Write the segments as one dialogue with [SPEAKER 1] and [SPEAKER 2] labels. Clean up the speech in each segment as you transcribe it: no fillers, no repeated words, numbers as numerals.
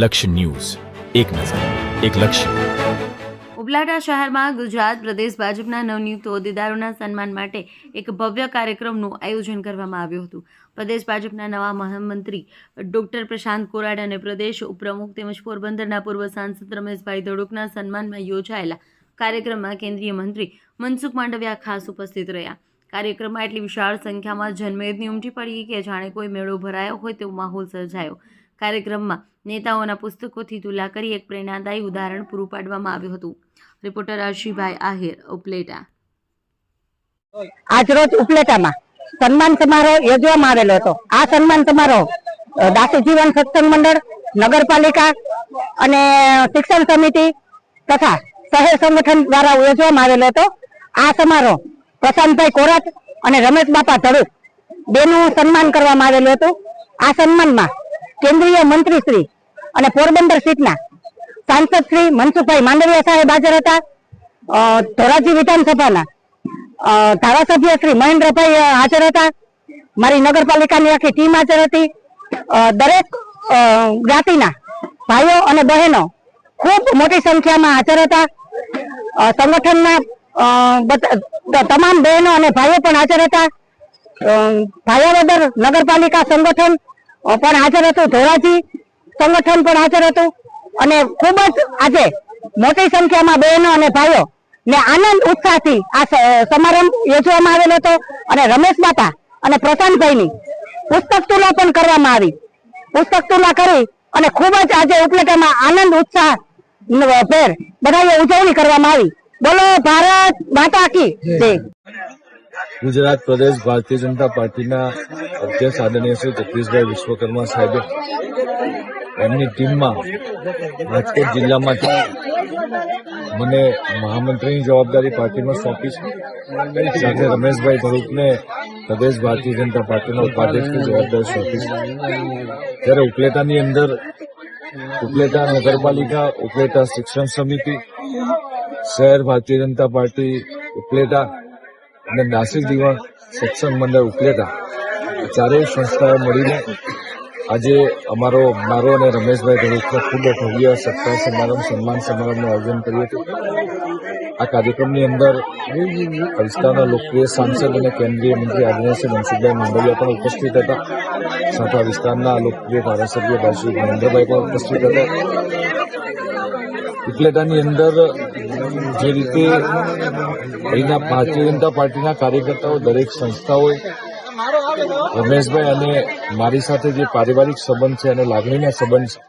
[SPEAKER 1] લક્ષ્ય ન્યૂઝ, એક નજર, એક લક્ષ્ય.
[SPEAKER 2] ઉપલેટા શહેરમાં ગુજરાત પ્રદેશ ભાજપના નવનિયુક્ત હોદ્દેદારોના સન્માન માટે એક ભવ્ય કાર્યક્રમનું આયોજન કરવામાં આવ્યું હતું. પ્રદેશ ભાજપના નવા મહામંત્રી ડોક્ટર પ્રશાંત કોરાડ અને પ્રદેશ ઉપપ્રમુખ તેમજ પોરબંદરના પૂર્વ સાંસદ રમેશભાઈ ધડુકના સન્માનમાં યોજાયેલા કાર્યક્રમમાં કેન્દ્રીય મંત્રી મનસુખ માંડવિયા ખાસ ઉપસ્થિત રહ્યા. કાર્યક્રમમાં એટલી વિશાળ સંખ્યામાં જનમેદની ઉમટી પડી કે જાણે કોઈ મેળો ભરાયો હોય તેવો માહોલ સર્જાયો. કાર્યક્રમમાં નેતાઓના પુસ્તકોથી તુલા કરી એક પ્રેરણાદાયી ઉદાહરણ પૂરું પાડવામાં આવ્યું હતું. રિપોર્ટર અર્શીભાઈ આહિર, ઉપલેટા.
[SPEAKER 3] આજરોજ ઉપલેટામાં સન્માન સમારોહ યોજવામાં આવેલો હતો. આ સન્માન સમારોહ દાસી જીવન સત્સંગ મંડળ, નગરપાલિકા અને શિક્ષણ સમિતિ તથા શહેર સંગઠન દ્વારા યોજવામાં આવેલો હતો. આ સમારોહ પ્રશાંતભાઈ કોરાટ અને રમેશ બાપા ધડુક બેનું સન્માન કરવામાં આવેલું હતું. આ સન્માનમાં કેન્દ્રીય મંત્રી શ્રી અને પોરબંદર સીટના સાંસદ શ્રી મનસુખભાઈ માંડવિયા સાહેબ હાજર હતા. ધોરાજી વિધાનસભાના ધારાસભ્ય શ્રી મહેન્દ્રભાઈ હાજર હતા. મારી નગરપાલિકાની આખી ટીમ હાજર હતી. દરેક જ્ઞાતિના ભાઈઓ અને બહેનો ખૂબ મોટી સંખ્યામાં હાજર હતા. સંગઠનના તમામ બહેનો અને ભાઈઓ પણ હાજર હતા. ભાયાવદર નગરપાલિકા સંગઠન પણ હાજર હતું. ધોરાજી સંગઠન પણ હાજર હતું. અને ખૂબ જ આજે મોટી સંખ્યામાં બહેનો અને ભાઈઓ ને આનંદ ઉત્સાહથી આ સમારંભ યોજવામાં આવેલો હતો. અને રમેશ બાપા અને પ્રશાંતભાઈની પુસ્તક તુલા પણ કરવામાં આવી. પુસ્તક તુલા કરી અને ખૂબ જ આજે ઉપલેટામાં આનંદ ઉત્સાહ ભેર બધાએ ઉજવણી કરવામાં આવી. બોલો ભારત માતા કી જય.
[SPEAKER 4] ગુજરાત પ્રદેશ ભારતીય જનતા પાર્ટીના અધ્યક્ષ આદરણીય શ્રી જગદીશભાઈ વિશ્વકર્મા સાહેબે એમની ટીમમાં રાજકોટ જિલ્લામાંથી મને મહામંત્રીની જવાબદારી પાર્ટીમાં સોંપી છે. સાથે રમેશભાઈ ધડુકને પ્રદેશ ભારતીય જનતા પાર્ટીના ઉપાધ્યક્ષની જવાબદારી સોંપી છે. ત્યારે ઉપલેટાની અંદર ઉપલેટા નગરપાલિકા, ઉપલેટા શિક્ષણ સમિતિ, શહેર ભારતીય જનતા પાર્ટી ઉપલેટા અને દાસી જીવન સત્સંગ મંડળ ઉપલેટા ચારેય સંસ્થાઓ મળીને આજે મારો અને રમેશભાઈ ધડુકનો ખૂબ ભવ્ય સત્કાર સમારંભ, સન્માન સમારંભનું આયોજન કર્યું હતું. આ કાર્યક્રમની અંદર વિસ્તારના લોકપ્રિય સાંસદ અને કેન્દ્રીય મંત્રી આદરણીય શ્રી મનસુખભાઈ માંડવિયા પણ ઉપસ્થિત હતા. સાથે વિસ્તારના લોકપ્રિય ધારાસભ્ય ભાઈ શ્રી મહેન્દ્રભાઈ પણ ઉપસ્થિત હતા. ઉપલેટાની અંદર જે રીતે અહીંના ભારતીય જનતા પાર્ટીના કાર્યકર્તાઓ, દરેક સંસ્થાઓએ રમેશભાઈ અને મારી સાથે જે પારિવારિક સંબંધ છે અને લાગણીના સંબંધ છે,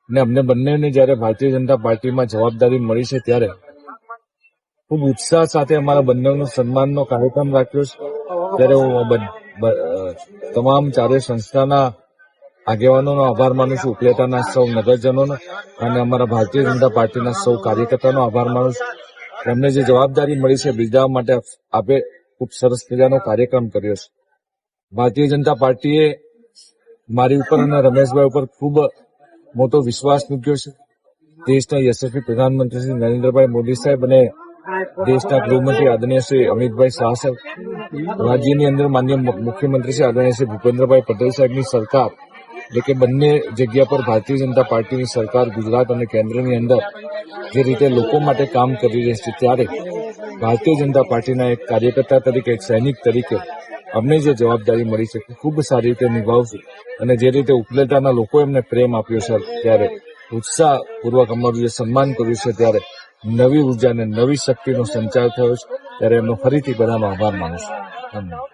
[SPEAKER 4] ને અમને બંનેને જયારે ભારતીય જનતા પાર્ટીમાં જવાબદારી મળી છે ત્યારે ખૂબ ઉત્સાહ સાથે અમારા બંનેનો સન્માનનો કાર્યક્રમ રાખ્યો છે. ત્યારે હું તમામ ચારેય સંસ્થાના આગેવાનોનો આભાર માનું છું, ઉપલેટાના સૌ નગરજનોનો અને અમારા ભારતીય જનતા પાર્ટીના સૌ કાર્યકર્તાનો આભાર માનું છું. એમને જે જવાબદારી મળી છે બિરદાવવા માટે આપે ખૂબ સરસ મજાનો કાર્યક્રમ કર્યો છે. ભારતીય જનતા પાર્ટીએ મારી ઉપર અને રમેશભાઈ ઉપર ખૂબ મોટો વિશ્વાસ મૂક્યો છે. દેશના યશસ્વી પ્રધાનમંત્રી શ્રી નરેન્દ્રભાઈ મોદી સાહેબ અને દેશના ગૃહમંત્રી આદરણીય શ્રી અમિતભાઈ શાહ સાહેબ, રાજ્યની અંદર માન્ય મુખ્યમંત્રી શ્રી આદરણીય શ્રી ભૂપેન્દ્રભાઈ પટેલ સાહેબની સરકાર, એટલે કે બંને જગ્યા પર ભારતીય જનતા પાર્ટીની સરકાર ગુજરાત અને કેન્દ્રની અંદર જે રીતે લોકો માટે કામ કરી રહી છે, ત્યારે ભારતીય જનતા પાર્ટીના એક કાર્યકર્તા તરીકે, એક સૈનિક તરીકે અમને જે જવાબદારી મળી છે ખૂબ સારી રીતે નિભાવશું. અને જે રીતે ઉપલેટાના લોકો એમને પ્રેમ આપ્યો છે, ત્યારે ઉત્સાહપૂર્વક અમારું જે સન્માન કર્યું છે, ત્યારે નવી ઉર્જા અને નવી શક્તિનો સંચાર થયો છે. ત્યારે એમનો ફરીથી બધાનો આભાર માનું છું. ધન્યવાદ.